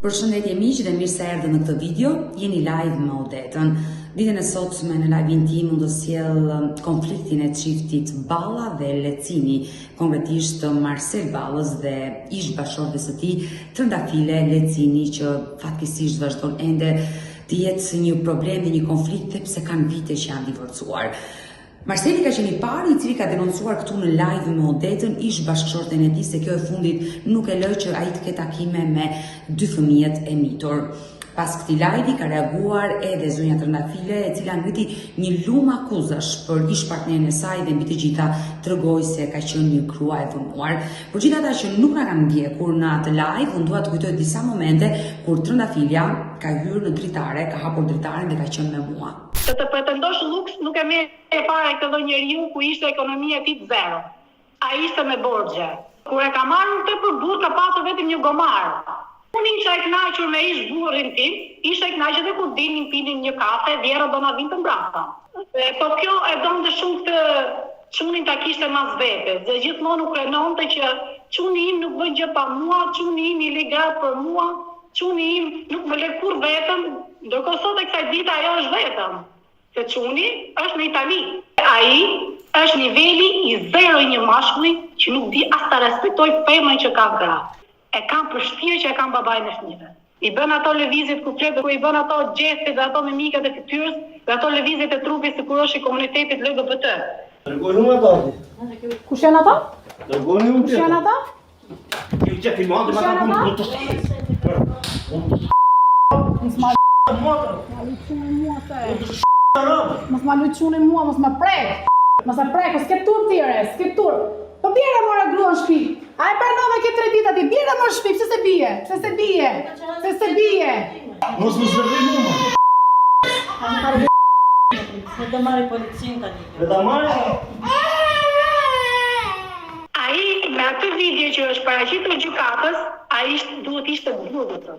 Përshëndetje miq dhe mirë se erdhët në këtë video. Jeni live me Odetën. Ditën e sotme në live-in tim unë do sjell konfliktin e çiftit Balla dhe Lecini, konkretisht Marcel Ballës dhe ish bashkëshortes së tij Trëndafile Lecini, që fatkeqësisht vazhdon ende të jetë një problem dhe një konflikt sepse kanë vite që janë divorcuar. Marceli ka qenë i pari i cili ka denoncuar këtu në live me Odetën ish bashkëshorten e tij se kjo e fundit nuk e lë që ai të ketë takime me dy fëmijët e mitur. Pas këtij live ka reaguar edhe zonja Trëndafile, e cila ngriti një lumë akuzash për ish partnerin e saj dhe mbi të gjitha tregoi se ka qenë një grua e dhunuar. Por gjithë ata që nuk na kanë ndjekur në atë live, unë dua të kujtoj disa momente kur Trëndafilja ka hyrë në dritare, ka hapur dritaren dhe ka qenë me mua. Se të pretendosh luks nuk e merr fare këtë njeriu ku ishte ekonomia e tij zero. Ai ishte me borxhe. Kur e ka marrë këtë për burr ka pasur vetëm një gomar. Unë isha e kënaqur me ish burrin tim, isha e kënaqur edhe kur dinin pinin një kafe, Vjera do na vinte mbrapa. Po kjo e donte shumë këtë çunin ta kishte mas vetes. Dhe gjithmonë u krenonte që çuni im nuk bën gjë pa mua, çuni im i legal për mua, çuni im nuk më lë kur vetëm, ndërkohë sot e kësaj dite ajo është vetëm. Se çuni është në Itali. Ai është niveli i zero i një mashkulli që nuk di as ta respektoj femrën që ka gra. E kam përshtirë që e kam babain e fëmijëve. I bën ato lëvizjet ku flet, ku i bën ato gjeste dhe ato mimikat e fytyrës, dhe ato lëvizjet e trupit sikur është i komunitetit LGBT. Dërgoni unë ata. Kush janë ata? Dërgoni unë Kush janë ata? Ju që filmon dhe ma ka punë Mos ma luçuni mua, mos ma prek. Mos ma prek, s'ke tur tjere, s'ke tur. Po bjera mora grua në shtëpi. A e pranove ke 3 ditë aty, bjera mora në shtëpi, pse se bie? Pse se bie? Pse se bie? Mos më zverdi mua. Se të marri policin tani. Dhe ta marrë? Ai me atë video që është paraqitur gjykatës, ai duhet ishte burrë.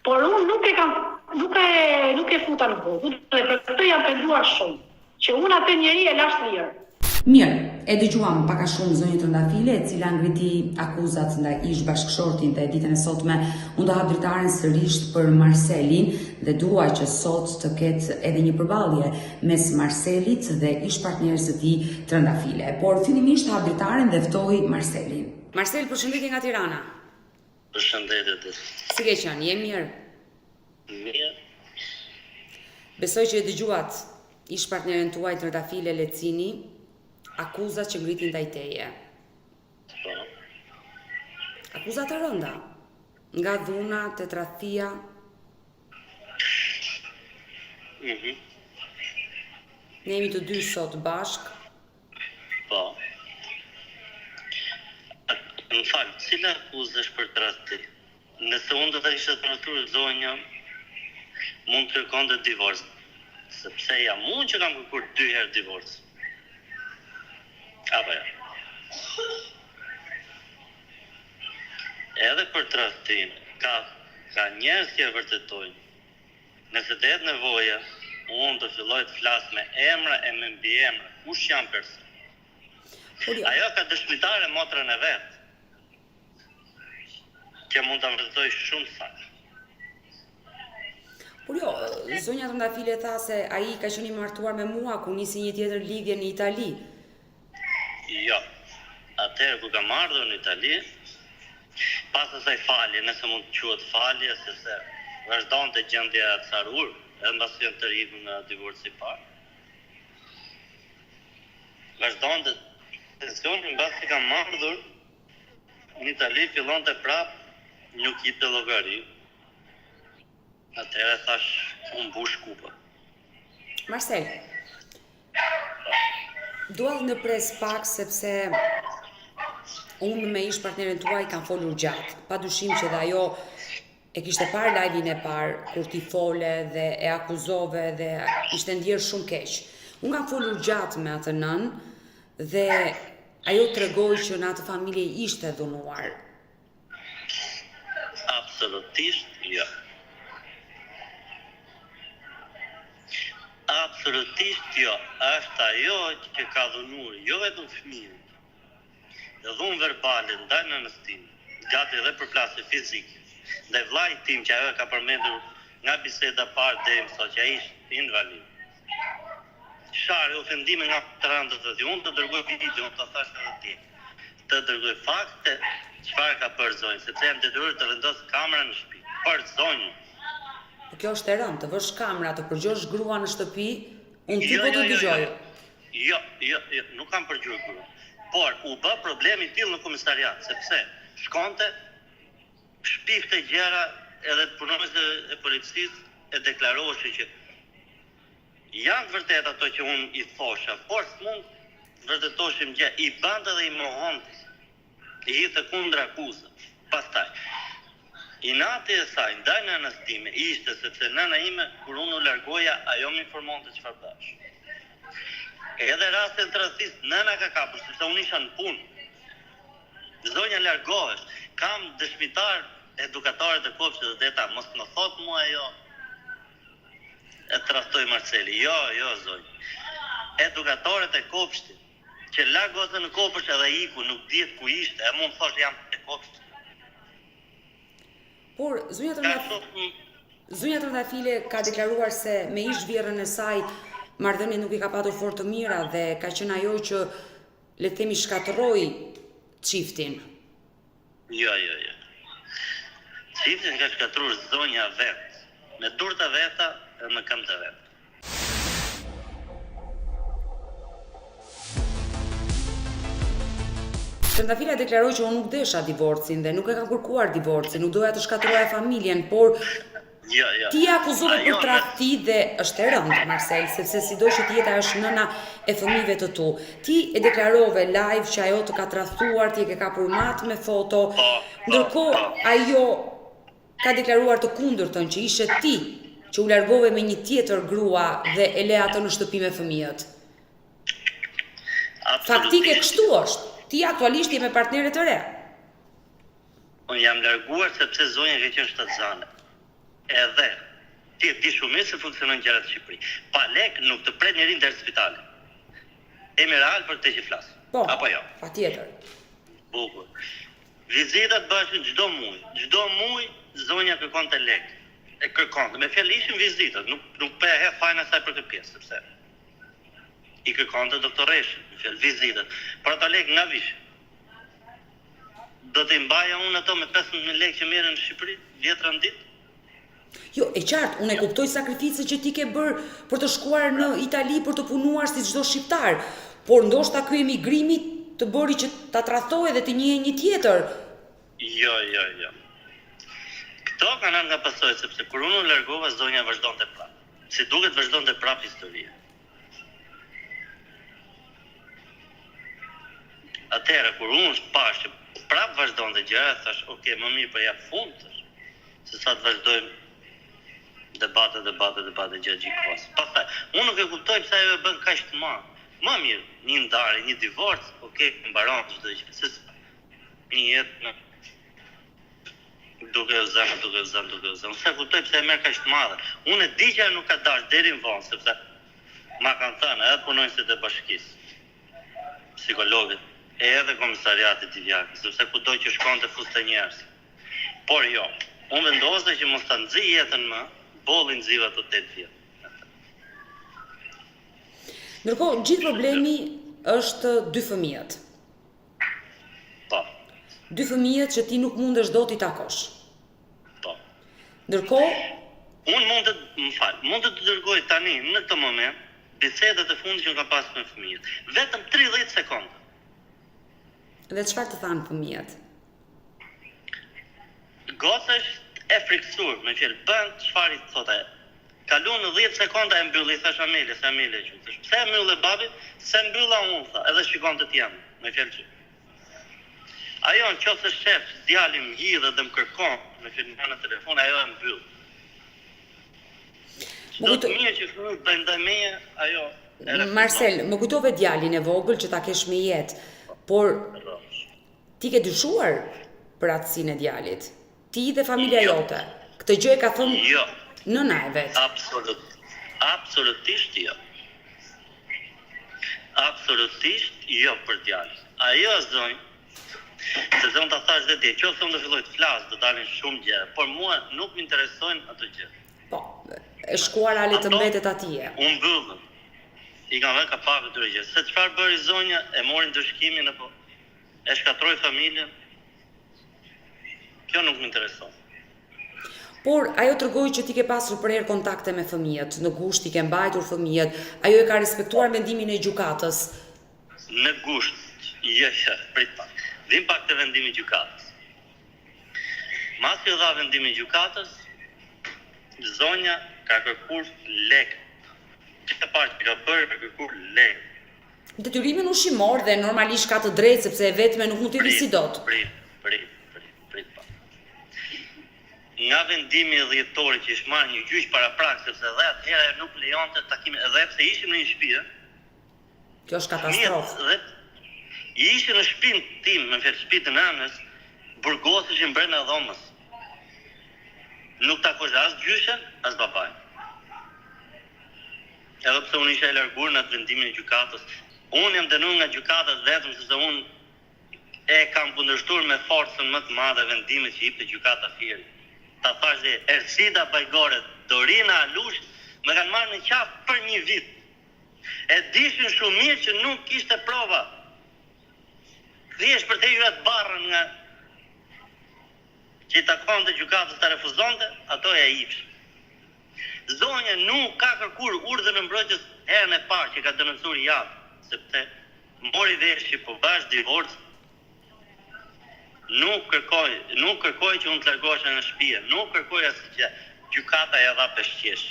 Por unë nuk e futa në burrë. Për këtë jam penduar shumë, që unë atë njeri e lash lirë. Mirë, e dëgjuam pak a shumë zonjën Trëndafile, e cila ngriti akuzat ndaj ish bashkëshortin dhe ditën e sotme unë do hap dritaren sërish për Marcelin dhe dua që sot të ketë edhe një përballje mes Marcelit dhe ish partneres së tij Trëndafile. Por fillimisht hap dritaren dhe ftoi Marcelin. Marcel, përshëndetje nga Tirana. Përshëndetje. Si ke qenë? Je mirë? Mirë. Besoj që e dëgjuat ish partneren tuaj Trëndafile Lecini akuzat që ngritin ndaj teje. Po. Akuzat të rënda, nga dhuna, te tradhtia. Ne jemi të dy sot bashk. Po. Në fakt, cila akuzë është për tradhti? Nëse unë do të ishte tradhtur zonja, mund të kërkonte divorc, sepse jam unë që kam kërkuar 2 herë divorc. Apo ja. Edhe për tradhtin, ka njerëz që e vërtetojnë. Nëse të jetë nevoja, unë të filloj të flas me emra e me mbiemra, kush janë person. Ajo ka dëshmitare motrën e vet, që mund të vërtetoj shumë saktë. Por jo, zonja Trëndafile tha se ai ka qenë i martuar me mua ku nisi një tjetër lidhje në Itali. Jo, atëherë ku kam ardhur në Itali, pas asaj falje, nëse mund të quhet falje, sepse vazhdonte gjendja e carur, edhe mbas që të rritur në divorci i parë. Vazhdonte tensioni, mbas që kam ardhur në Itali, fillonte prap nuk i të llogari. Atëherë thash, unë mbush kupa. Marcel, dua të ndërpres pak sepse unë me ish partnerin tuaj kam folur gjatë. Padyshim që dhe ajo e kishte parë live-in e parë kur ti fole dhe e akuzove dhe ishte ndjerë shumë keq. Unë kam folur gjatë me atë nën dhe ajo tregoi që në atë familje ishte dhunuar. Absolutisht jo. Absolutisht jo. Është ajo që ka dhunuar jo vetëm fëmijën, dhe dhunë verbale ndaj nënës time, gati edhe për plasje fizike. Dhe vllai tim që ajo ka përmendur nga biseda parë deri më sot që ai ishte invalid. Shari ofendime nga të randët dhe unë të dërgoj video, unë të thash edhe ti. Të dërgoj fakte çfarë ka bërë zonjë, sepse jam detyruar të vendos kamera në shtëpi. Për zonjë. Kjo është e rëndë, të vësh kamera, të përgjosh grua në shtëpi, unë ti po të dëgjoj. Jo, nuk kam përgjur grua. Por, u bë problemi tillë në komisariat, sepse shkonte, shpifte gjëra edhe punonësit e policisë e deklaroheshin që janë vërtet ato që unë i thosha, por s'mund vërtetoshim gjë, i bante dhe i mohonte, i hitë kundra akuzë. Pastaj, inati e saj, ndaj nënës time, ishte sepse nëna ime, kur unë u largoja, ajo më informonte çfarë bash. Edhe rastin të rastësisë, nëna ka kapur, sepse unë isha në punë. Zonja largohesh, kam dëshmitar edukatorët e kopshtit dhe deta, mos më thot mua ajo, e trastoj Marceli, jo zonjë. Edukatorët e kopshtit, që la gotën në kopësht edhe iku, nuk dihet ku ishte, e mund thosh jam e kopshtit. Por, Zunja Trëndafile ka deklaruar se me ish vjerën e saj, marrëdhënia nuk i ka patur fort të mira dhe ka qenë ajo që le të themi shkatërroi çiftin. Jo. Çiftin ka shkatruar zonja vetë, me dur të veta dhe me këmbë të vetë. Trëndafila deklaroi që unë nuk desha divorcin dhe nuk e ka kërkuar divorcin, nuk doja të shkatërroja familjen, por ti e akuzove për tradhti dhe është e rëndë, Marcel, sepse sido që tjeta është nëna e fëmijëve të tu. Ti e deklarove live që ajo të ka tradhtuar, ti e ke kapur matë me foto, ndërkohë ajo ka deklaruar të kundërtën që ishe ti që u largove me një tjetër grua dhe e le atë në shtëpi me fëmijët. Faktike kështu është. Ti aktualisht je me partnere të re. Unë jam larguar sepse zonja ka qenë shtatzane. Edhe ti e di shumë mirë se funksionojnë gjërat në Shqipëri. Pa lek nuk të pret njerin deri në spital. Jemi real për këtë që flas. Po, apo jo? Patjetër. Bukur. Vizitat bëhen çdo muaj. Çdo muaj zonja kërkonte lek. E kërkonte. Me fjalë ishin vizitat, nuk po e hedh fajin asaj për këtë pjesë, sepse i kërkonte doktoreshin, me fjalë vizitat. Për ato lek nga vish. Do t'i mbaja unë ato me 15.000 lekë që merren në Shqipëri, vjetra në ditë? Jo, e qartë, unë e kuptoj sakrificën që ti ke bërë për të shkuar në Itali për të punuar si çdo shqiptar, por ndoshta ky emigrimi të bëri që ta tradhtoje dhe të njihej një tjetër. Jo. Këto kanë nga pasojë, sepse kur unë u largova, zonja vazhdonte prapë. Si duket vazhdonte prapë historia. Atëherë kur unë pash që prapë vazhdonte gjëra, thash, ok, më mirë për jap fund, se sa të vazhdojmë debate gjatë gjithë kohës. Pastaj, unë nuk e kuptoj pse ajo e bën kaq të madh. Më mirë, një ndarje, një divorc, ok, mbaron çdo gjë. Se një jetë në duke u zënë. Unë e kuptoj pse e merr kaq të madhe. Unë e di që ajo nuk ka dash deri në vonë, sepse ma kanë thënë edhe punonjësit e bashkisë, psikologët, edhe komisariatit i Divjakës, sepse kudo që shkonte fuste njerëz. Por jo, unë vendosë që mos ta nxij jetën më, bollin nxiva të 8 vjet. Ndërkohë, gjithë problemi është 2 fëmijët. Po. 2 fëmijët që ti nuk mundesh dot i takosh. Po. Ndërkohë, unë mund të dërgoj tani në këtë moment bisedat e fundit që unë kam pasur me fëmijët. Vetëm 30 sekonda. Dhe çfarë të thanë fëmijët? Goca është e friksur, me fjalë bën çfarë i thotë. Kalon në 10 sekonda e mbylli, thash Amelia, se Amelia që thash. Pse e mbyllë babi? Se mbylla unë, tha, edhe shikonte ti jam, me fjalë që. Ajo nëse shef djalin hidhe dhe më kërkon, me fjalë në telefon, ajo e mbyll. Çdo të mirë që fëmijët bëjnë ndaj meje, ajo. Marcel, më kujtove djalin e vogël që ta kesh me jetë, por ti ke dyshuar për atësinë e djalit. Ti dhe familja jote. Këtë gjë e ka thënë nëna e vet. Absolutisht jo. Absolutisht jo për djalin. Ajo zonjë, sepse Se unë ta thash dhe ti, qoftë unë do filloj të flas, do dalin shumë gjëra, por mua nuk më interesojnë ato gjë. Po, e shkuar ale të mbetet atje. Unë mbyllën. I kanë vënë kapakë këtyre gjë. Se çfarë bëri zonja, e morin dëshkimin apo e shkatroi familjen. Kjo nuk më intereson. Por ajo tregoi që ti ke pasur prerë kontakte me fëmijët, në gusht i ke mbajtur fëmijët, ajo e ka respektuar mendimin e gjykatës. Në gusht, jo, prit pak. Vim pak të vendimi i gjykatës. Mas që dha vendimi i gjykatës, zonja ka kërkuar lekë. Që parë që ka bërë ka kërkuar lekë. Detyrimin ushqimor dhe normalisht ka të drejtë sepse e vetme nuk mund t'i si dot. Prit pak. Nga vendimi dhjetori që ishte marrë një gjyq paraprak, sepse edhe atëherë nuk lejonte takime, edhe pse ishim në një shtëpi. Kjo është katastrofë. Ishte në shtëpinë tim, në shtëpinë të nënës, burgoseshin brenda dhomës. Nuk takosh as gjyshen, as babain. Edhe pse unë isha e larguar në atë vendimin e gjykatës, unë jam dënuar nga gjykata vetëm sepse unë e kam kundërshtuar me forcën më të madhe vendimet që jepte gjykata Fieri. Ta thash dhe Ersida Bajgore, Dorina Alush, më kanë marrë në qafë për një vit. E dishin shumë mirë që nuk kishte prova. Thjesht për të hyrë atë barrën nga që i takonte gjykatës ta refuzonte, ato e ipsh. Zonja nuk ka kërkuar urdhën e mbrojtjes herën e parë që ka denoncuar javë, sepse mori vesh që po bash divorc, nuk kërkoj që unë të largohesha nga shtëpia, nuk kërkoj asgjë. Gjykata ja dha peshqesh.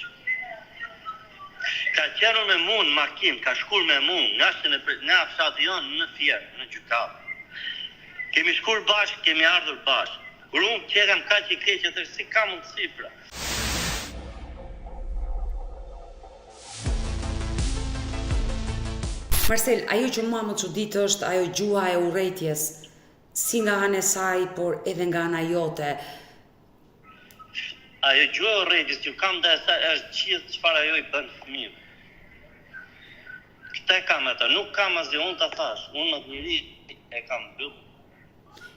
Ka qenë me mua në makinë, ka shkuar me mua nga fshati jonë në Fier, në gjykatë. Kemi shkuar bashkë, kemi ardhur bashkë. Kur unë qekam kaq i keq, atë si ka mundësi pra. Marcel, ajo që mua më çudit është ajo gjua e urrëties, si nga ana e saj, por edhe nga ana jote. Ajo gjua e urrëties që kam dhe sa është gjithë çfarë ajo i bën fëmijëve. Këtë kam atë, nuk kam asgjë, unë ta thash, unë atë njëri e kam mbyllur.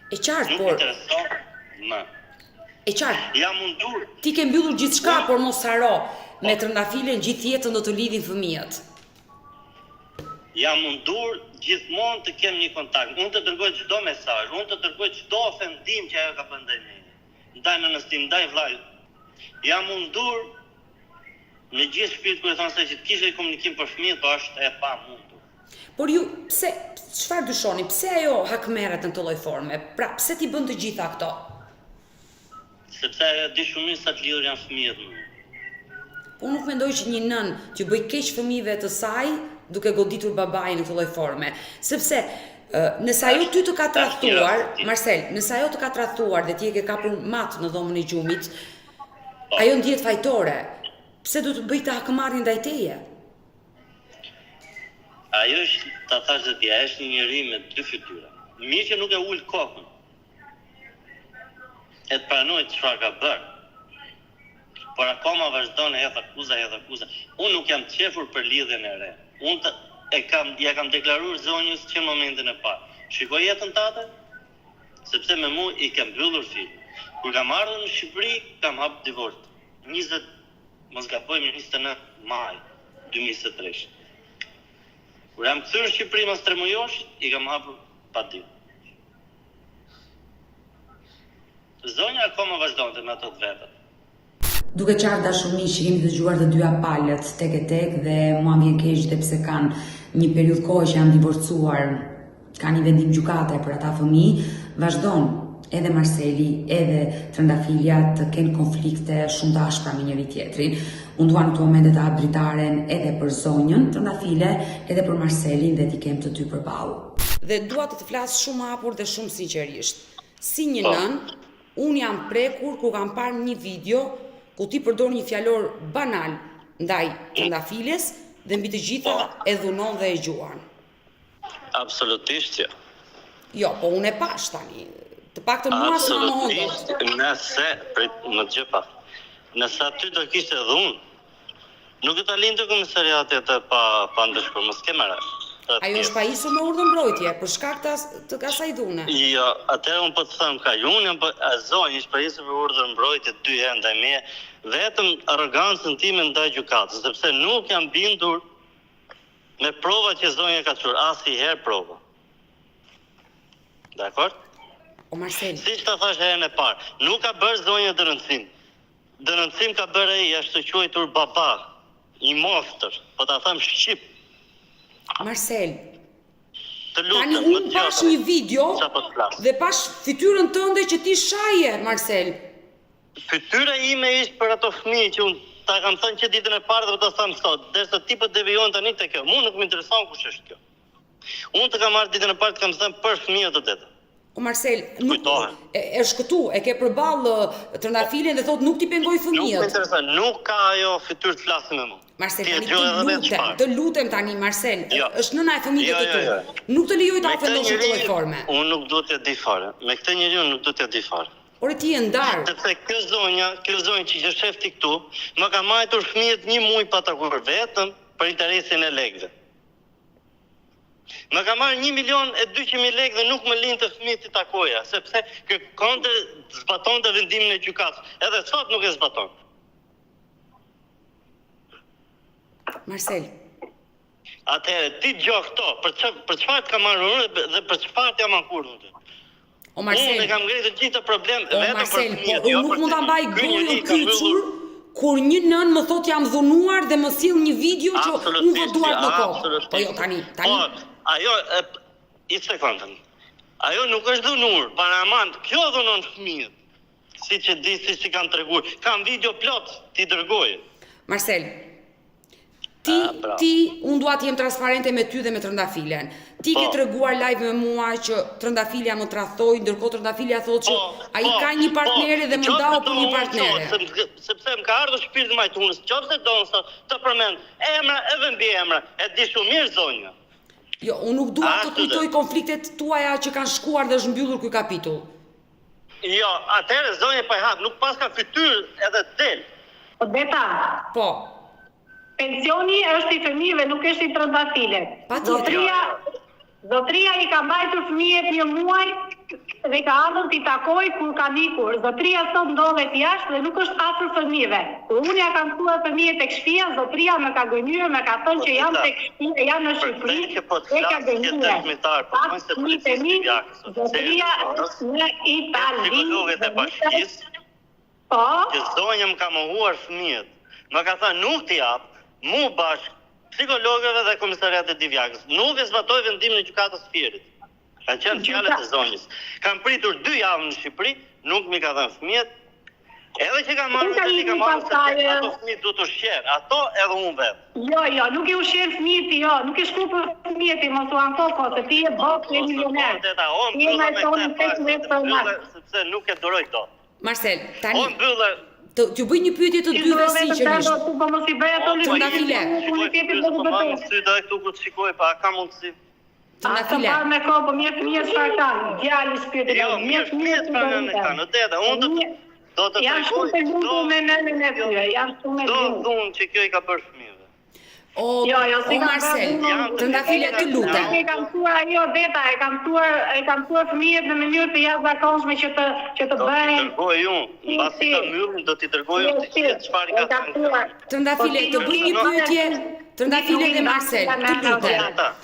E qartë, Nuk por intereson më. e qartë. Jam mundur. Ti ke mbyllur gjithçka, por mos haro, me trëndafilen gjithë jetën do të lidhin fëmijët. Jam mundur gjithmonë të kem një kontakt. Unë të dërgoj çdo mesazh, unë të dërgoj çdo ofendim që ajo ka bërë ndaj meje. Ndaj nënës tim, ndaj vllajt. Jam mundur në gjithë shpirt kur e thon se që të kishe komunikim për fëmijët, po është e pamundur. Por ju, pse, çfarë dyshoni? Pse ajo hakmerret në këtë lloj forme? Pra, pse ti bën të gjitha këto? Sepse ajo di shumë mirë sa të lidhur janë fëmijët më. Unë nuk mendoj që një nën që bëj keq fëmijëve të saj duke goditur babain në këtë lloj forme, sepse nëse ajo ty të ka tradhtuar, Marcel, nëse ajo të ka tradhtuar dhe ti e ke kapur mat në dhomën e gjumit, ajo ndihet fajtore. Pse do të bëj të hakmarrje ndaj teje? Ajo është, ta thash dhe ti, është një njeri me dy fytyra. Mirë që nuk e ul kokën. E të pranoj çfarë ka bërë. Por akoma vazhdon e hedh akuza. Unë nuk jam qefur për lidhjen e re. Unë ja kam deklaruar zonjës që në momentin e parë. Shikoj jetën tate, sepse me mu i kam mbyllur fil. Kur kam ardhur në Shqipëri, kam hap divorc. 29 maj 2023. Kur jam kthyer në Shqipëri mas 3 mujosh, i kam hapur pa ditë. Zonja akoma vazhdonte me ato të vetët. Duke qartë dashurmi që kemi dëgjuar të dyja palët tek e tek dhe mua më vjen keq dhe pse kanë një periudhë kohë që janë divorcuar, ka një vendim gjykate për ata fëmijë, vazhdon edhe Marceli, edhe trëndafilja të kenë konflikte shumë të ashpra me njëri tjetrin. Unë dua në këto momente të hap dritaren edhe për zonjën trëndafile, edhe për Marcelin dhe t'i kem të dy përballë. Dhe dua të flas shumë hapur dhe shumë sinqerisht. Si një nën, unë jam prekur ku kam parë një video ku ti përdor një fjalor banal ndaj trëndafiles dhe mbi të gjitha e dhunon dhe e gjuan. Absolutisht jo. Jo, po unë e pash tani. Të paktën mua s'ma mohon dot. Nëse, më dëgjoj pak. Nëse aty do kishte dhunë, nuk do ta lindte komisariati atë pa ndeshur, mos ke marrë. Ajo është pajisur me urdhër mbrojtje për shkak të asaj dhune. Jo, atëherë unë po të them ka unë jam zonjë është pajisur për urdhër mbrojtje 2 herë ndaj meje, vetëm arrogancën time ndaj gjykatës, sepse nuk jam bindur me prova që zonja ka çur, asnjëherë prova. Dakor? O Marcel, Siç ta thash herën e parë, nuk ka bërë zonja dënëncim. Dënëncim ka bërë ai ashtu quajtur baba, i moftër, po ta them shqip. Marcel, Të tani lutem, unë pash një video çapo të flas. dhe pash fytyrën tënde që ti shaje, Marcel. Fytyra ime ishte për ato fëmijë që unë ta kam thënë që ditën e parë dhe po ta them sot, derisa ti po devijon tani te kjo. Mua nuk më intereson kush është kjo. Unë të kam marrë ditën e parë të kam thënë për fëmijët e detë. O Marcel, nuk Kujtohem. është këtu, e ke përballë trëndafilin dhe thot nuk ti pengoj Nuk më fëmijët. intereson, nuk ka ajo fytyrë të flasë me mua. Marcel, Ti e tani dëgjoj edhe vetë çfarë. të lutem tani, Marcel, Jo. është nëna e fëmijëve Jo, të tu. jo, jo. Nuk të lejoj ta Me këtë ofendosh në njeri, këtë forme. unë nuk do t'ja di fare. Me këtë njeri unë nuk do t'ja di fare. Ore ti je ndar. Sepse kjo zonja që është shefti këtu, më ka majtur fëmijët 1 muaj pa takuar vetëm për interesin e lekëve. Më ka marrë 1.200.000 lekë dhe nuk më lindë të fëmijët të takoja, sepse kërkonte zbatonte vendimin e gjykatës. Edhe sot nuk e zbaton. Marcel, Atëherë, ti dëgjoj këto, për çfarë të kam marrë unë dhe për çfarë të jam ankur unë. o Marcel, Unë e kam ngritur gjithë problem o vetëm për Marcel, po fëmijët. unë nuk mund ta mbaj gojën kyçur kur një nën më thot jam dhunuar dhe më sill një video që unë vë duart në kokë. Po jo tani. Po, ajo i sekondën. Ajo nuk është dhunuar, paraman, kjo dhunon fëmijët. Siç e di, siç i kam treguar. Kam video plot, ti dërgoj. Marcel, bravo. unë dua të jem transparente me ty dhe me Trëndafilen. Ti ke Po. treguar live me mua që Trëndafilja më tradhoi, ndërkohë Trëndafilja thotë që ai ka një partnere dhe më ndau për një partnere. Sepse më ka ardhur shpirti majtunës, qofse don të përmend emra edhe mbi emra, e di shumë mirë zonja. Jo, unë nuk dua të Ashtu kujtoj dhe. konfliktet tuaja që kanë shkuar dhe është mbyllur ky kapitull. Jo, atëherë zonja pa hap, nuk pas ka fytyrë edhe del. Po deta, Po, pensioni është i fëmijëve, nuk është i Trëndafilet. Patjetër. Zotria i ka mbajtur fëmijët 1 muaj dhe ka ardhur t'i takoj kur ka ikur. Zotria sot ndodhet jashtë dhe nuk është afër fëmijëve. Kur unë ja kam thuar fëmijët tek shtëpia, zotria më ka gënyer, më ka thënë që janë tek shtëpia, janë në Shqipëri. Që po të flasë që dëshmitar, po mos se policistë jakës. Zotria është në Itali. Psikologët e bashkisë, Po, që zonja më ka mohuar fëmijët. Më ka thënë nuk t'i jap, mu bashkë psikologëve dhe komisariatit Divjakës. Nuk e zbatoi vendimin e gjykatës Fierit. Kanë qenë fjalët e zonjës. Kam pritur 2 javë në Shqipëri, nuk mi ka dhënë fëmijët. Edhe që kam marrë vetë, kam marrë se ato fëmijë duhet të ushqen. Ato edhe unë vetë. jo, nuk i ushqen fëmijët jo, nuk i shku për fëmijët i mos u ankoko, se ti je bokë e milioner. Sepse nuk e duroj dot. Marcel, tani O mbyllë. t'ju bëj një pyetje të dyve sinqerisht. Po mos i bëj ato Trëndafile. Këtu ku të shikoj, pa ka mundësi. Trëndafile. Ata me kohë, po mirë fëmijët çfarë kanë? Djali shpirti. Jo, mirë fëmijët për në kanë. Deta, unë do të Janë shumë të lumtur me nënën e tyre, janë shumë të do lumtur. dhunë që kjo i ka bërë fëmijëve. O Si kam Marcel, bërë, Trëndafile të lutem. E kam thuar ajo deta, e kam thuar fëmijët në mënyrë të jashtëzakonshme që të Do t'i bëhen. dërgoj unë, mbasi ta mbyllin, do t'i dërgoj unë çfarë ka thënë. Trëndafile, të bëj një pyetje, Trëndafile dhe Marcel, të lutem.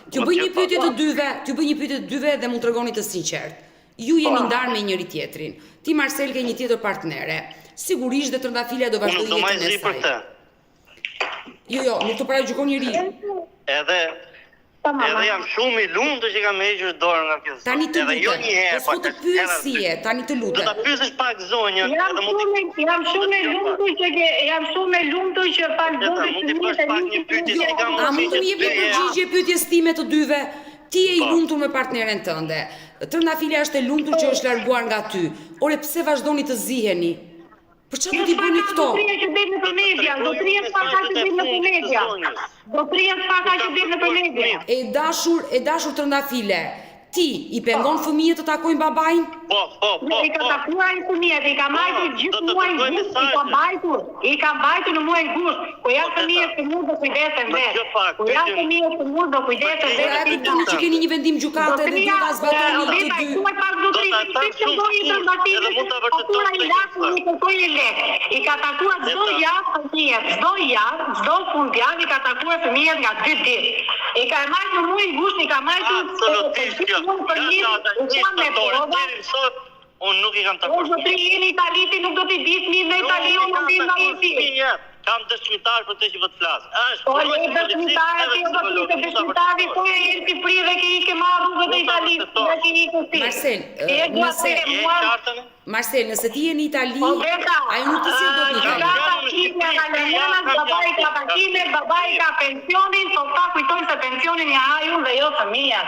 T'ju bëj një pyetje të dyve, dhe mund t'rregoni të sinqert. Ju jeni ndarë me njëri tjetrin. Ti Marcel ke një tjetër partnere. Sigurisht dhe Trëndafile do Unë vazhdoj do maj jetën zi e për saj. te. Jo, nuk të paragjykon njëri. Edhe jam shumë i lumtur që kam hequr dorën nga kjo zonë. Tani të Edhe jo lutem. një herë, Po s'po të pyes si je, tani të Do lutem. ta pyesësh pak zonjën, Jam edhe mund shumë e lumtur që pak Deta, mund t'i bësh pak një pyetje si kam A mund të më jepni përgjigje pyetjes time të dyve? Ti je i lumtur me partneren tënde. Trëndafilja është e lumtur që është larguar nga ty. Ore pse vazhdoni të ziheni? Për çfarë do t'i bëni këto? Zotria që del nëpër media, zotria s'paka që del nëpër media. Zotria s'paka që del nëpër media. E dashur Trëndafile, Ti i pengon fëmijët të takojnë babajnë? Po. I ka takuar fëmijët, i ka mbajtur gjithë muajin gusht, i ka mbajtur në muajin gusht. Ku janë fëmijët të mund të kujdesen vetë. Ku janë fëmijët të mund të kujdesen vetë. Pra e kuptoni që keni një vendim gjykate dhe duhet ta zbatoni të dy. I ka takuar çdo javë fëmijët, çdo fundjavë i ka takuar fëmijët nga 2 ditë. I ka marrë në muajin gusht, i ka marrë unë nuk i kam të përshmi. Unë jeni Italiti, nuk do t'i disni në Itali, unë nuk di nga Italia. Kam dëshmitar për të që vëtë flasë. Po e dëshmitar, ti do t'i të dëshmitari, po e jenë Shqipëri dhe ki i ke marrë rrugët e Italisë, dhe ki i kësi. Marcel, nëse ti je në Itali, ajo nuk të si do t'Itali. Babai ka pensionin, po ta kujtojnë se pensionin ja haju dhe jo fëmijat.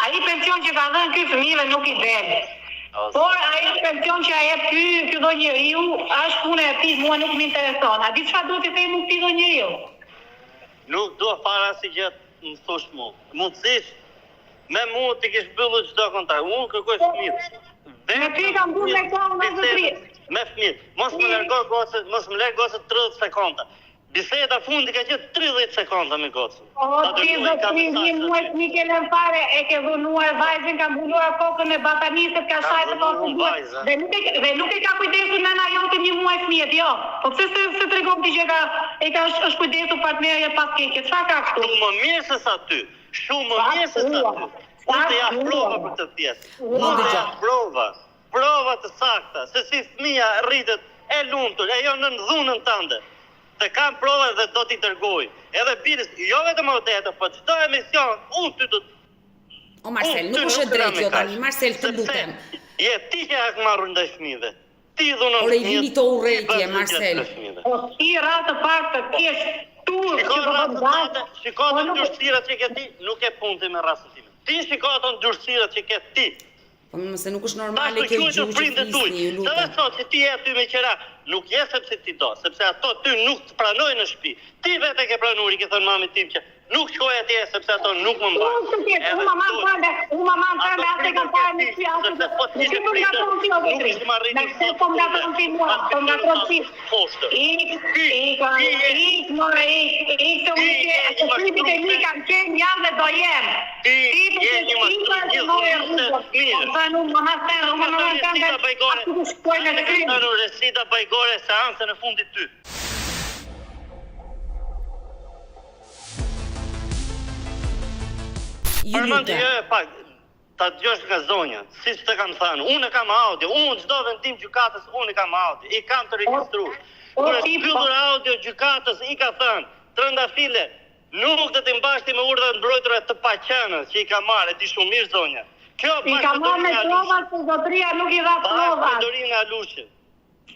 Ai pension që ka dhënë ky fëmijëve nuk i del. Por ai pension që ai ky do njeriu, është punë e tij, mua nuk më intereson. A di çfarë duhet të them ky do njeriu? Nuk dua para si gjë më thosh mua. Mundësisht me mua ti ke mbyllur çdo kontakt. Unë kërkoj fëmijë. Me ty kam bërë me kohë me zëri. Me fëmijë. Mos më largo gocë 30 sekonda. Biseda fundi ka qenë 30 sekonda me gocën. Ti do të një muaj një ke lënë fare, e ke dhunuar vajzën, ka mbuluar kokën e batanisët, ka shajtë kokën. Dhe nuk e ka kujdesur nëna jote një muaj fëmijët, jo. Po pse se tregon ti që është kujdesur partnerja pas keqe, çfarë ka këtu? Shumë më mirë se sa ty. Shumë më mirë se sa ty. Unë të jap prova për këtë pjesë. Unë të jap prova të sakta, se si fëmia rritet e lumtur, e jo në dhunën tënde. Të kam prova dhe do t'i dërgoj. Edhe birës, jo vetëm Odeta, po çdo emision, unë ty do. O Marcel, nuk është e drejtë jo tani, Marcel, të lutem. Je ti që e ke marrë ndaj fëmijëve. Ti dhunon. Ore vini to urrëtie, Marcel. Po ti ratë parë të kesh Shiko të ndyrësirat që ke ti, nuk e punti me rastin tim. Ti shiko të ndyrësirat që ke ti. Po mëse nuk është normale kjo gjë që flisni, ju lutem. Dhe sot që ti je aty me qera, nuk je sepse ti do, sepse ato ty nuk të pranojnë në shtëpi. Ti vetë ke pranuar, i ke thënë mamit tim që nuk shkoj atje sepse ato nuk më mbajnë. Unë mamam tënde, atë kam parë në shtëpi, atë nuk më nga tronti o vetri. Po nga tronti mua, po nga tronti. Resita bajgore seansën e fundit ty. Përmëndi pak, ta dëgjosh nga zonja, si që të kam thënë, unë kam audio, unë çdo vendim gjykatës, unë kam audio, i kam të regjistruar. Kur është mbyllur audio gjykatës, i ka thënë, trëndafile, nuk të mbash ti me urdhrat mbrojtëre të paqenës që i ka marrë, e di shumë mirë zonja. Kjo i ka marrë me prova se zotëria nuk i dha prova. Bashkëpunëtoria nga Luçi.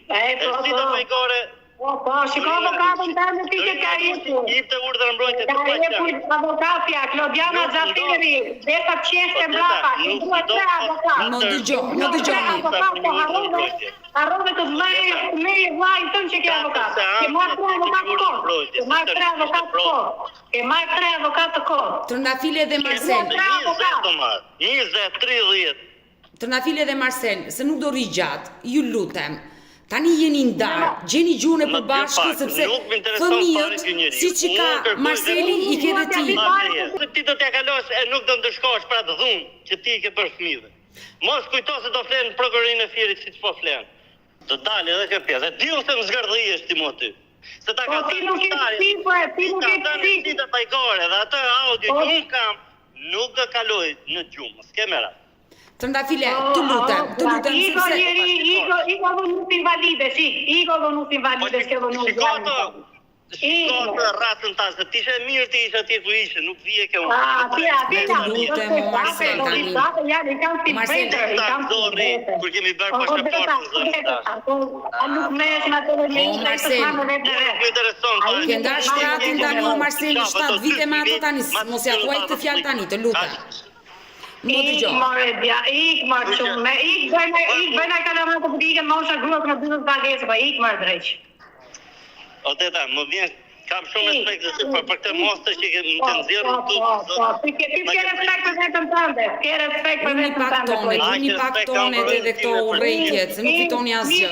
Resita bajgore. Po, shiko avokatën tënde ti që ka jetur. Jepte urdhër mbrojtje të paqenës. Avokatja Klodiana Xhatiri, desa qeshte mbrapa, i duhet 3 avokatë. Më dëgjoni. Harrove të me vllajën tënd që ke avokat. Ke marrë 3 avokatë kohë. Ke marrë 3 avokatë kohë. Trëndafile dhe Marcel. 20, 30. Trëndafile dhe Marcel, se nuk do rri gjatë, ju lutem. Tani jeni ndarë, gjeni gjuhën e përbashkë sepse fëmijët, si që ka Marceli, i ke dhe ti. Se ti do t'ja kalosh e nuk do ndërshkosh pra të dhunë që ti i ke për fëmijëve. Mos kujto se do flenë në prokurorin e Firit si që po flenë. Do dalë edhe kjo pjesë. E diu se më zgërdhijesh ti mua ty. Se ta ka thënë Resita bajgore dhe atë audio që unë kam, nuk do kaloj në gjumë, s'ke me radhë. Trëndafile, të lutem, sepse... Iko dhe nuk invalide, iko dhe nuk invalide, s'ke dhe nuk invalide. Shiko të ratën ta, se t'ishe mirë ti ishe atje ku ishe, nuk vije ke unë. Të lutem, Marcel, tani. Marcel, kur kemi bërë pasaportën. Nuk mesh në të Ke ndarë shtratin tani, o Marcel, 7 vite me ato tani, mos ja thuaj këtë fjalë tani, të lutem. Ik marë qumë, ik bëjnë kalamatë për ikën mosha gruat në 20 pagesë, pa ik marë dreq. O teta, më vjen Kam shumë respekt për këtë mostër që më të nxjerrën këtu. Ti ke respekt për vetën tënde, ke respekt për vetën tënde. Jeni pak tonet edhe këto urrejtjet, se nuk fitoni asgjë.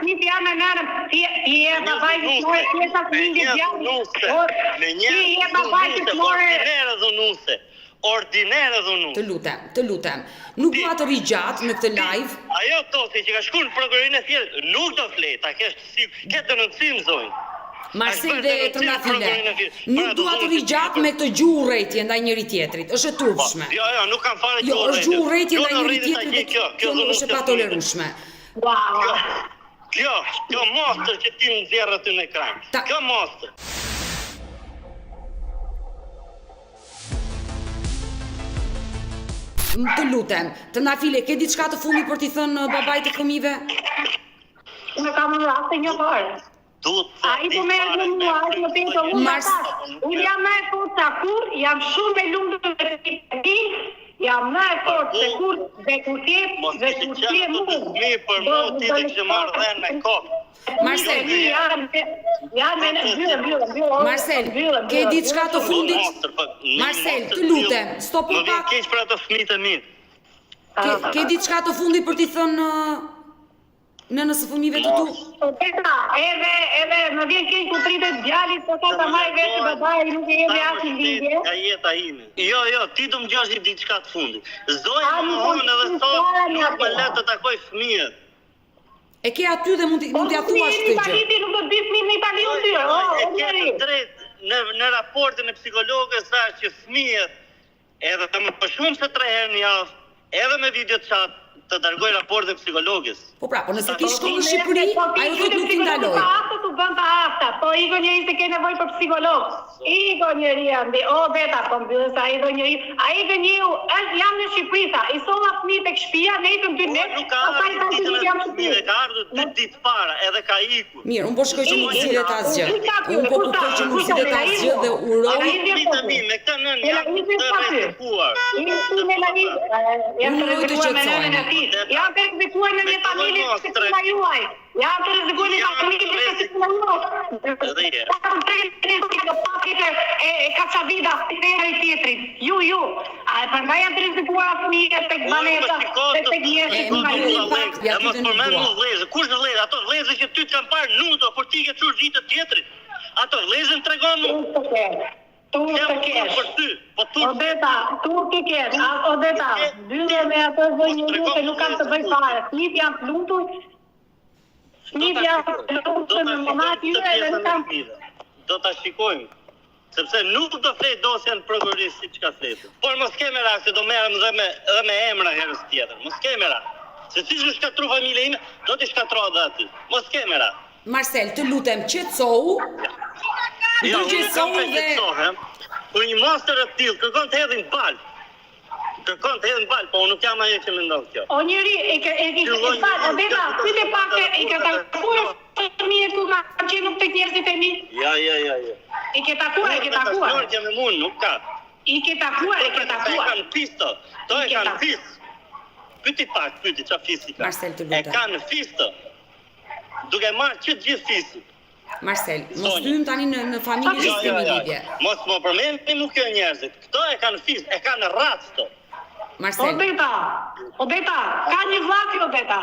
Mi jam në nërëm, ti je babai i more pjesa të lindjes djalit. Ti je babai i more Ordinere dhunuse. Të lutem. Nuk dua të rri gjatë në këtë live. Ajo tosi që ka shkuar në prokurorinë e thjeshtë, nuk do flet, ta ke denoncim zonjë. Marsel dhe Trëndafile, nuk dua të rri gjatë me këtë gjuhë urrejtje ndaj njëri tjetrit. Është e turpshme. Jo, nuk kam fare Jo, është gjuhë urrejtje ndaj njëri tjetrit. Kjo është e patolerueshme. Kjo mostër që ti nxjerr aty në ekran. Kjo mostër. Të lutem, Trëndafile, ke diçka të fundit për t'i thënë babait të fëmijëve? Unë kam në rast e një parë. Ai po merret me mua, ai më thënë unë jam më e fortë se kur, jam shumë e lumtur me ti, jam më e fortë se kur dhe kur ti mua. Për mua ti dhe që marrë dhenë me kokë. Marsel, ke diçka të fundit? Marsel, të lutem, stopo pak. Më vjen keq për ato fëmijët e mi. Ke diçka të fundit për t'i thënë nënës së fëmijëve të tu? Edhe më vjen keq ku pritet djalit, po ta marrë vetë babai, nuk e jep as lidhje. Ka jeta ime. Jo, ti do më gjosh diçka të fundit. Zonja më honë edhe sot nuk më le të takoj fëmijët. E ke aty dhe mund t'ja thuash këtë gjë. Ti nuk do të bësh në Itali unë. E ke të drejtë në raportin e psikologës thash që fëmijët edhe të më për shumë se 3 herë në javë, edhe me video chat, të dërgoj raportin e psikologës. Po pra, po nëse ti shkon në Shqipëri, ajo thotë nuk t'i ndaloj. Tu bën ta afta, po igo njëri se ke nevojë për psikolog. Igo njëri andi, beta po mbyllë sa igo njëri. Ai do njëu, jam në Shqipëri tha, i solla fëmijët tek shtëpia, netën 2 net, pastaj ta jam në shtëpi. Ka ardhur 2 ditë para, edhe ka ikur. Mirë, unë po shkoj që nuk sillet asgjë. Unë po kuptoj që nuk sillet asgjë dhe uroj. Me këtë nën jam të rrezikuar. Jam të rrezikuar me nënën e tij. Jam të rrezikuar në një familje të kësaj juaj. Jam të rrezikuar në familje të kësaj juaj. Ka ça vida e tjetrit. Ju. A prandaj jam të rrezikuar fëmijët tek baneta, tek njerëzit. Ja mos përmend vëllezër. Kush vëllezër? Ato vëllezër që ty të kanë parë nudo për ti ke çur vitë tjetrit. Ato vëllezër tregon mua. Tu të kesh. Odeta, dyre me ato zonjë se nuk kam të bëj fare. Fëmijët janë të lumtur. Fëmijët janë të lumtur me mamat ju edhe nuk kam. Do ta shikojmë. Sepse nuk do flet dosjen prokurorisë siç ka fletur. Por mos kemi rast se do merrem edhe me emra herës tjetër. Mos kemi rast. Se siç u shkatrua familja ime, do t'i shkatroha edhe aty. Mos kemi rast. Marcel, të lutem, qetësohu. Jo, kam të qetësohem. Kur një mostër e tillë kërkon të hedhin bal. Po unë nuk jam ajo që mendon kjo. O njëri e fal, Odeta, pyetje pak i ka takuar fëmijët ku kanë qenë tek njerëzit e mi? Ja. I ke takuar. Florja me mua nuk ka. I ke takuar. E kanë fisto. To e kanë fist. Pyeti çfarë fisti ka. Marcel, të lutem. E kanë fisto. Duke marrë që gjithë fistit. Marcel, mos hyjmë tani në familje sistemi lidhje. Mos më përmendni mua këto njerëzit. Këto e kanë fist, e kanë rrat këto. Marcel. Odeta, ka një vllak Odeta.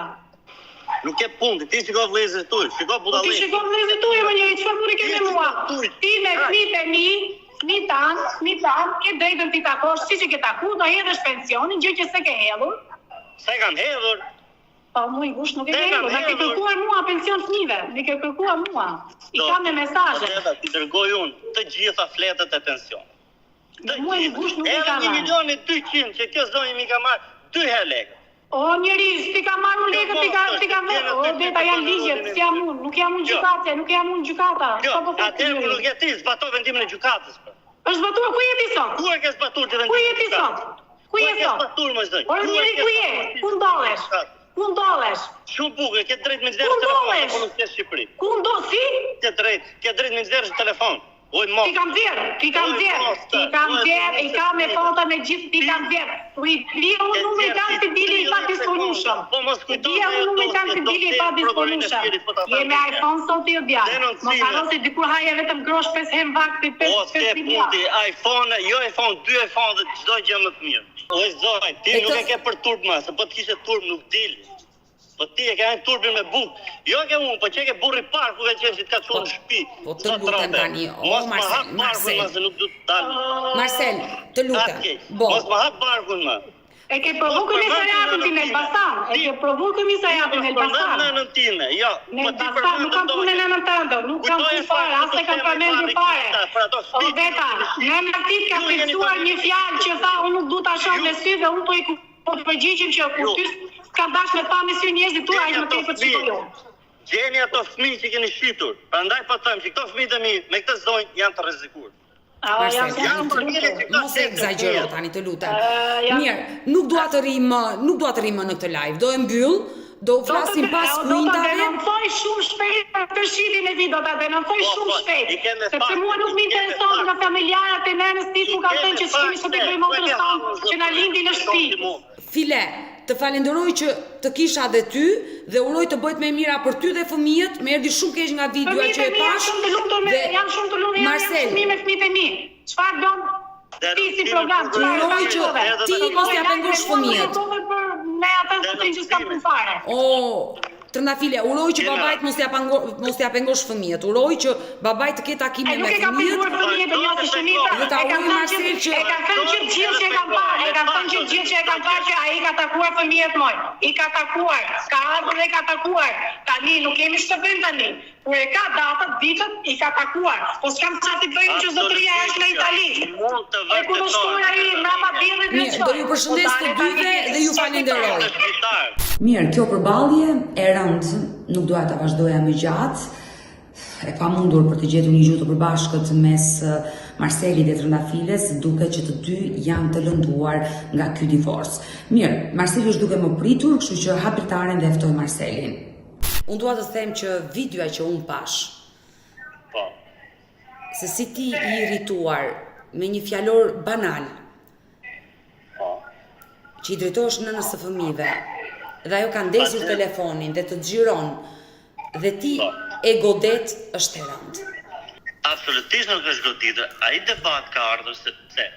Nuk e punë, ti shiko vëllezërit tuaj, shiko budallëk. Ti shiko vëllezërit tuaj më njëri, çfarë buri ke me mua? Ti me fëmijët e mi, fëmijët tan, ke drejtën ti takosh, siç e ke takuar, do hedhësh pensionin, gjë që s'e ke hedhur. Sa e kam hedhur? Po mu i gush nuk e hedhur, na ke kërkuar mua pension fëmijëve, më ke kërkuar mua. I kam me mesazhe. Ti dërgoj unë të gjitha fletët e pension. Mua i gush nuk i ka marrë. 1.200.000 që kjo zonjë mi ka marrë 2 herë lekë. O njeri, ti ka marrë lekët, ti ka marrë. Odeta janë ligjet, s'jam unë, nuk jam unë gjykata. Atëherë nuk je ti, zbato vendimin e gjykatës. Është zbatuar, ku je ti sot? Ku e ke zbatuar ti vendimin? Ku je ti sot? Ku je sot? O njeri, ku je? Ku ndollesh? Shumë bukur, ke drejt me nxjerrësh telefon, po nuk je në Shqipëri. Ku ndollesh? Ke drejt me nxjerrësh telefon. Oj, mos. Ti kam djerë, i kam me fota me gjithë, ti kam djerë. Lia unë nuk me kanë të dili i pa disponushëm. Lia unë nuk me kanë të dili i pa disponushëm. Je me iPhone sot i o djarë. Mos haro se dikur haje vetëm grosh 5 hem vakti 5 puti, iPhone, jo iPhone, 2 iPhone dhe çdo gjë më të mirë. O zoj, ti nuk e ke për turp më, se po të kishe turp nuk dili. Po ti e ke hajnë turbin me buk. Jo e ke unë, po që e ke burri parë ku ka qesit ka qonë në shpi. Po të lutem tani, o Marcel. Marcel, të lutem. Mos më hap barkun më. E ke provu komisariatin ti në Elbasan. E ke provu komisariatin në Elbasan. Në nënën time, jo. Në Elbasan nuk kam punë në nënën tënde. Nuk kam punë fare, as e kam përmendur fare. O veta, në nërtit ka fiksuar një fjalë që tha unë nuk du ta shoh me sy dhe unë po të përgjigjim që kur ty ka dash me pa me sy njerëzit tu, ai më tepër çfarë. Gjeni ato fëmijë që keni shitur. Prandaj po them që këto fëmijë të mi me këtë zonjë janë të rrezikuar. Mos e egzagjero tani të lutem. Mirë, nuk dua të rrim në këtë live. Do e mbyll, do flasim pas kuintave. Do të denoncoj shumë shpejt për shitjen e video, do ta denoncoj shumë shpejt. Sepse mua nuk më intereson nga familjarët e nënës ti ku kanë thënë që shkimi sot e bëj motrën tonë që na lindi në shtëpi. File, të falenderoj që të kisha dhe ty dhe uroj të bëhet më e mira për ty dhe fëmijët. Më erdhi shumë keq nga videoja që e pash. Jam shumë të lumtur me Marcel, me fëmijët e mi. Çfarë don ti si program? Uroj që ti mos ja pengosh fëmijët. Me atë që s'kam punë fare. Trëndafile, uroj që babait mos ja pengosh fëmijët. Uroj që babait të ketë takime me fëmijët. Nuk e ka penguar fëmijët e njësi shënita. E ka thënë që gjithë që e kam parë. E ka thënë që gjithë që e kam parë që ai ka takuar fëmijët moj. I ka takuar. Ka ardhur dhe ka takuar. Tani nuk kemi shtëpim tani. Kur e ka datët, ditët, i ka takuar. Po s'kam çfarë të bëjmë që zotëria është në Itali. E ku do shkoj ai mbrapa diellit në çfarë? Do ju përshëndes të dyve dhe ju falenderoj. Mirë, kjo përballje e rëndë nuk dua ta vazhdoja më gjatë. E pamundur për të gjetur një gjuhë të përbashkët mes Marcelit dhe Trëndafiles, duket që të dy janë të lënduar nga ky divorc. Mirë, Marceli është duke më pritur, kështu që hap dritaren dhe ftoj Marcelin. Unë dua të them që videoja që unë pash, se si ti i irrituar me një fjalor banal, që i drejtohesh nënës së fëmijëve, dhe ajo ka ndezur telefonin dhe të xhiron, dhe ti e godet është e rëndë. Absolutisht nuk është goditur. Ai debat ka ardhur sepse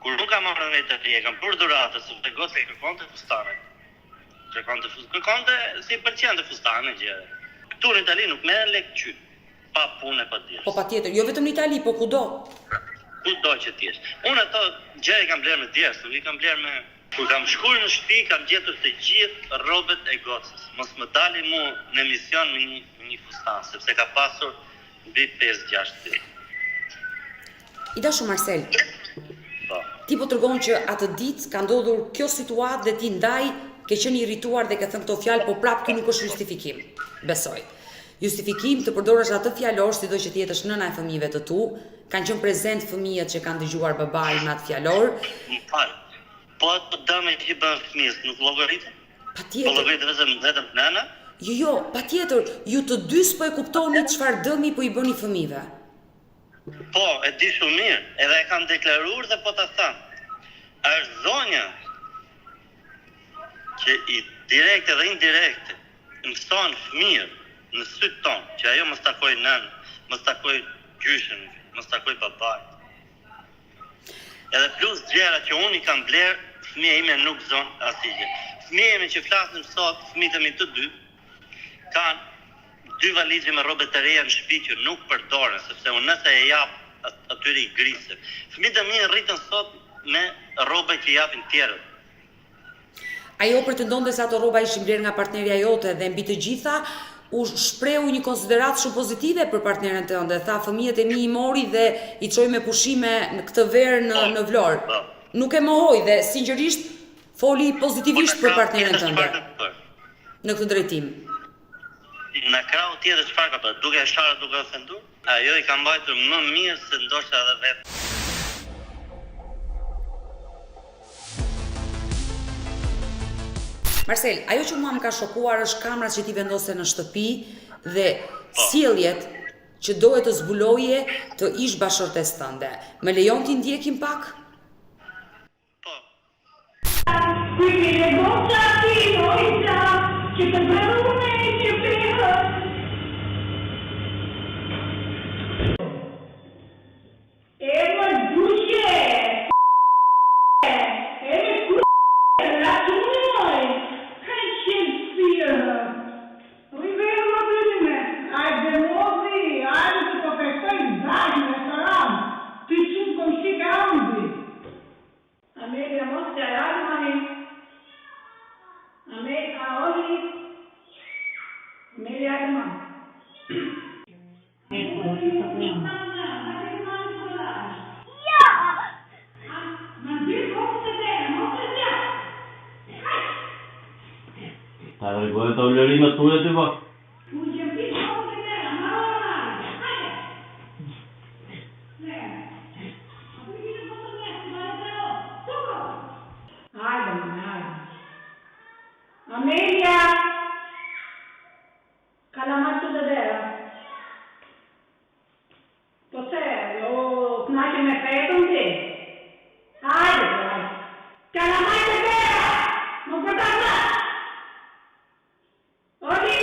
kur nuk ka marrë në të e kam për dhuratë, sepse goca i kërkonte fustanet. Kërkonte si pëlqente fustane gjë. Këtu në Itali nuk merren lek qyt, pa punë pa diç. Po patjetër, jo vetëm në Itali, po kudo. Kudo që ti jesh. Unë ato gjë i kam blerë me djerës, nuk i kam blerë me... Kur kam shkuar në shtëpi, kam gjetur të gjithë rrobat e gocës. Mos më dali mua në emision me një fustan, sepse ka pasur mbi 5-6 ditë. I dashur Marcel, ti po tregon që atë ditë ka ndodhur kjo situatë dhe ti ndaj ke qenë irrituar dhe ke thënë këto fjalë, po prapë ky nuk është justifikim. Besoj. Justifikim të përdorësh atë fjalor, sido që ti jetësh nëna e fëmijëve të tu, kanë qenë prezent fëmijët që kanë dëgjuar babain me atë fjalor. Po ato dëme që i bën fëmijës, nuk llogaritet? Patjetër. Po llogaritet vetëm nëna? Jo, patjetër, ju të dy s'po e kuptoni çfarë dëmi po i bëni fëmijëve. Po, e di shumë mirë, edhe e kam deklaruar dhe po ta them. Është zonja që i direkte dhe indirekte mëson fëmijët në sytë tonë, që ajo mos takoj nënë, mos takoj gjyshin, mos takoj babai. Edhe plus gjëra që unë i kam blerë, fëmija ime nuk zon asgjë. Fëmija ime që flasin sot, fëmijët e mi të dy, kanë 2 valizhe me rrobe të reja në shtëpi që nuk përdoren, sepse unë nëse e jap atyre i grisë. Fëmijët e mi rritën sot me rrobe që japin tjerët. Ajo pretendonte se ato rroba ishin blerë nga partnerja jote dhe mbi të gjitha u shprehu një konsideratë shumë pozitive për partnerën tënde. Tha fëmijët e mi i mori dhe i çoi me pushime në këtë verë në Vlorë. Nuk e mohoi dhe sinqerisht foli pozitivisht për partnerën tënde. Në këtë drejtim. Në krau tjetër çfarë ka bërë? Duke e sharë, duke ofenduar? Ajo i ka mbajtur më mirë se ndoshta edhe vetë. Marcel, ajo që mua më ka shokuar është kamrat që ti vendose në shtëpi dhe sjelljet që doje të zbuloje të ish bashkërtes tënde. Më lejon t'i ndjekim pak? Po. Quindi le gocce a tiro e già che per me che per Ema duše la tunoj kaj shqipsirë Rivero më dhënime ajde mozi, ajde që po festoj zajnë e salam ty qënë kom shike andi Amelia mos të ajade mani Amelia oli Amelia ajde mani Ta rregoj të vlerimet tuaja ti po. Amelia, calamato da vera. Posso, o knaqe me fetën ti? Hajde, calamato da vera! Më përta! Odi!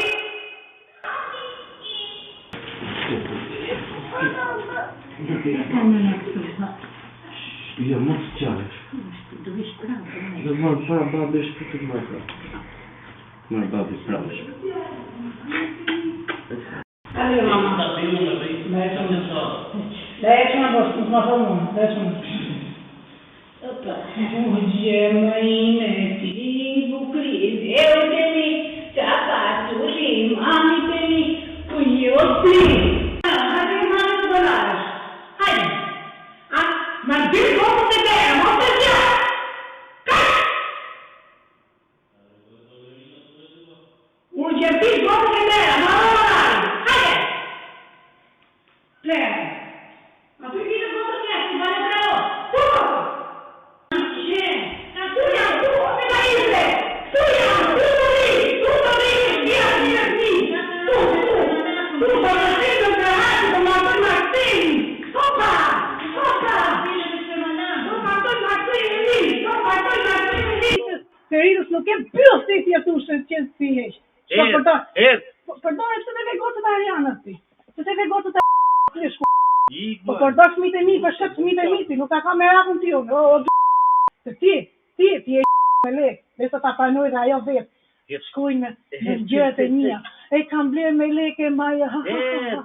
Ja mos çalış. Zaman para babiş tutmaz. Moj babi praviš. Allora mamma. Lećemo do smartphone, lećemo. Opa, uđemo ime ti bukri, evo te mi, čapatu rim, ami te mi, koji otpri. Hajde malo da dolaš, hajde. Ma ti kako te bera, možda ja? Uđe ti kako te bera, malo dolaš, hajde. Plena. Ma tu ti kako te bera, ti vale pravo, tuko. Peridus nuk kem pyes se ti atu se ti heq. Përdore pse të ve gocët e Arianës ti. Se të ve gocët e flesh. Po përdor fëmijët e mi, për shkak fëmijët e mi ti, nuk ka kamerakun ti unë. Se ti e me lek, dhe ta pranoj dhe ajo vetë. Shkojnë me gjërat e mia. E kam bler me lekë maja.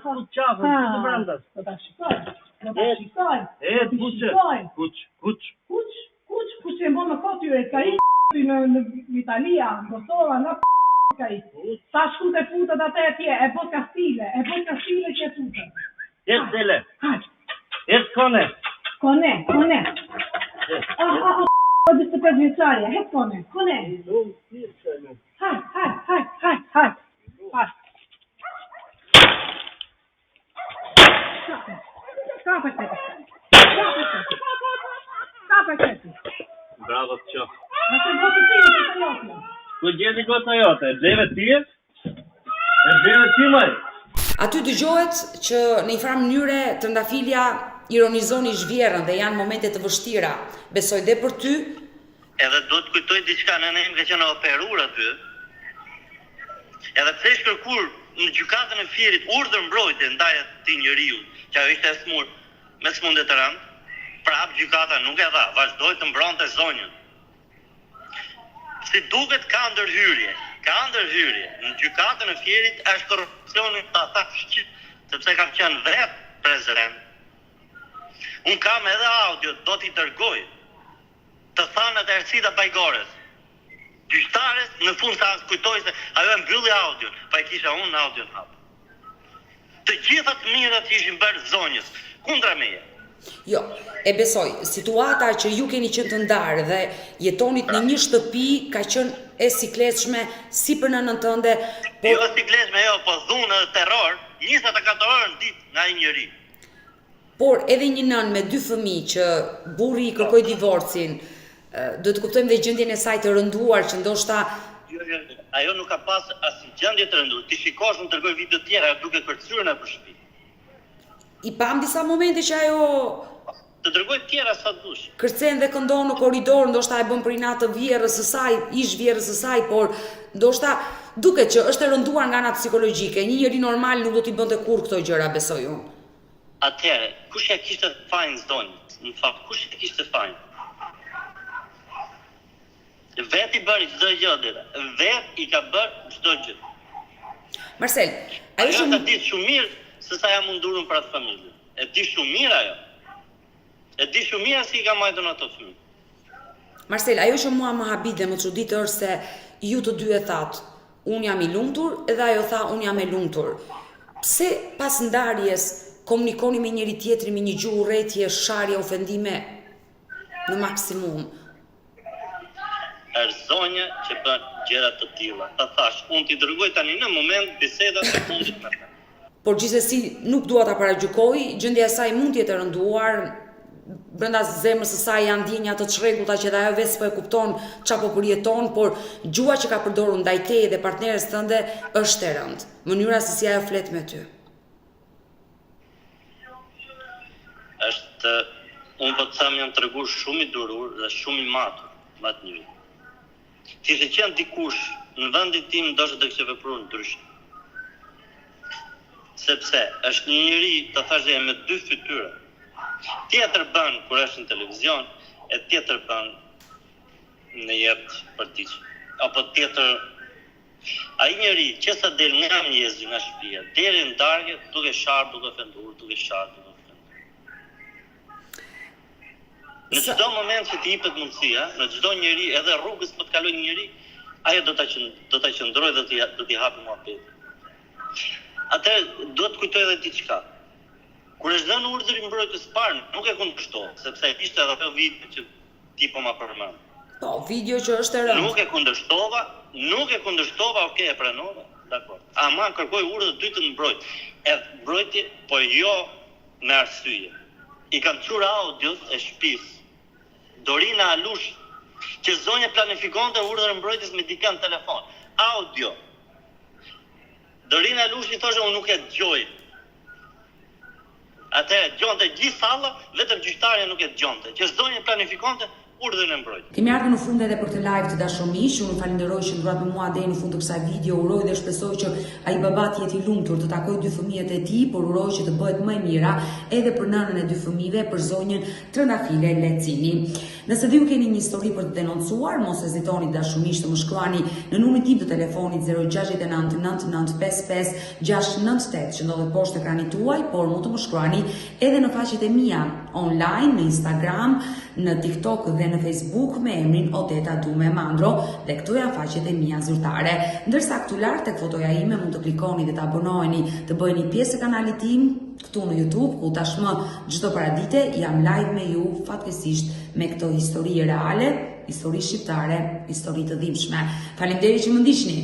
Ku çafën, të brandas. Do ta shikoj. Kuç e mbon me kotyre, ka i në Italia, në Kosova, në ka i. Sa shku të futët atë e tje, e bot kastile që e futët. Jes dele. Hajt. Jes kone. Kone. O 25 vjeçare, het kone. Hajt. Kape këti. Bravo të qo. Nëse gotë të jote. Ku gjeti gota jote? E gjeve ti maj? Aty dëgjohet që në një farë mënyre Trëndafilja ironizoni zhvjerën dhe janë momente të vështira. Besoj dhe për ty? Edhe do të kujtoj diçka, nëna im ka qenë operur aty. Edhe pse ishte kërkuar në gjykatën e Fierit urdhër mbrojtje ndaj atij njeriu, që ajo ishte smur me smundje të rëndë, prap gjykata nuk e dha, vazhdoi të mbronte zonjën. Si duket ka ndërhyrje në gjykatën e Fierit është korrupsioni të ata fshqit, sepse kam qenë vetë prezident. Unë kam edhe audio, do t'i dërgoj të thanët e Ersida Bajgores. Gjyqtares në fund sa kujtoj se ajo e mbylli audion, pa e kisha unë në audion hapë. Të gjitha të mirat që ishin bërë zonjës, kundra meje. Jo, e besoj, situata që ju keni qenë të ndarë dhe jetonit në një shtëpi ka qenë e sikletshme si për nënën tënde, Po... Jo sikletshme, jo, po dhunë dhe terror, 24 orë në ditë nga i njëri. Por edhe një nën me 2 fëmijë që burri i kërkoi divorcin, do të kuptojmë dhe gjendjen e saj të rënduar që ndoshta ajo nuk ka pas asnjë gjendje të rënduar. Ti shikosh, më tregoj video tjera duke kërcyer në shtëpi. I pam disa momente që ajo Të dërgoj tjera sa dush. kërcen dhe këndon në korridor, ndoshta e bën për inat të vjerrës së saj, ish vjerrës së saj, por ndoshta duket që është e rënduar nga ana psikologjike. Një njeri normal nuk do t'i bënte kurrë këto gjëra, besoj unë. Atëherë, kush ja kishte fajin zonjët? Në fakt, kush ja kishte fajin? Vet i bëri çdo gjë dera. Vet i ka bërë çdo gjë. Marcel, ajo Ajo që ta di shumë mirë se sa ja mundurën për atë familje. E di shumë mirë ajo. E di shumë mirë si i ka marrë ato fëmijë. Marcel, ajo që mua më habit dhe më çudit është se ju të dy e thatë, unë jam i lumtur edhe ajo tha unë jam e lumtur. Pse pas ndarjes komunikoni me njëri tjetrin me një gjuhë urrëtie, sharje, ofendime në maksimum? Është zonja që bën gjëra të tilla. Ta thash, unë t'i dërgoj tani në moment bisedat e fundit me ta. Por gjithsesi nuk dua ta paragjykoj, gjendja e saj mund të jetë e rënduar, brenda zemrës së saj janë ndjenja të çrregullta që edhe ajo vetë s'po e kupton çfarë po përjeton, por gjua që ka përdorur ndaj teje dhe partneres tënde është e rëndë. Mënyra se si ajo flet me ty. Është unë po të them jam treguar shumë i durur dhe shumë i matur me atë njeri. Ti ishte qenë dikush në vendin tim ndoshta do kishte vepruar ndryshe. Sepse është një njeri, të thashë me dy fytyra. Tjetër bën kur është në televizion, e tjetër bën në jetë përditshme. Apo tjetër, ai njeri që sa del nga mjezi, nga shtëpia, deri në darkë, duke sharë, duke ofenduar, duke sharë, duke ofenduar. Në çdo moment që t'i jepet mundësia, në çdo njeri, edhe rrugës po të kaloj një njeri, ajo do ta qëndroj dhe do t'i hapë muhabetin. Atëherë duhet të kujtoj edhe diçka. Kur është dhënë urdhri mbrojtës parë, nuk e kundërshtova, sepse ishte edhe ato video që ti po ma përmend. Po, video që është e rëndë. Nuk e kundërshtova, okay, e pranova, dakor. Ama kërkoj urdhër dy të mbrojtë. E mbrojtje, po jo me arsye. I kam çuar audios e shtëpisë. Dorina Alush, që zonja planifikonte urdhër mbrojtjes me dikën në telefon. Audio. Dorina Alush i thoshte unë nuk e dëgjoj. Atë dëgjonte gjithë salla, vetëm gjyqtarja nuk e dëgjonte. Që zonja planifikonte urdhën e mbrojtjes. Kemi ardhur në fund edhe për këtë live të dashomish. Unë falenderoj që ndruat me mua deri në fund të kësaj video. Uroj dhe shpresoj që ai baba të jetë i lumtur, të takojë dy fëmijët e tij, por uroj që të bëhet më e mira edhe për nënën e dy fëmijëve, për zonjën Trëndafile Lecini. Nëse dhe ju keni një histori për të denoncuar, mos hezitoni dashumish të më shkruani në numrin tim të telefonit 069 9955 698 që ndodhet poshtë ekranit tuaj, por mund të më shkruani edhe në faqet e mia online në Instagram, në TikTok dhe në Facebook me emrin Odeta Dume Mandro dhe këto janë faqet e mia zyrtare. Ndërsa këtu lart tek fotoja ime mund të klikoni dhe të abonoheni, të bëheni pjesë e kanalit tim këtu në YouTube, ku tashmë çdo paradite jam live me ju fatkeqësisht me këto histori reale, histori shqiptare, histori të dhimbshme. Faleminderit që më ndiqni.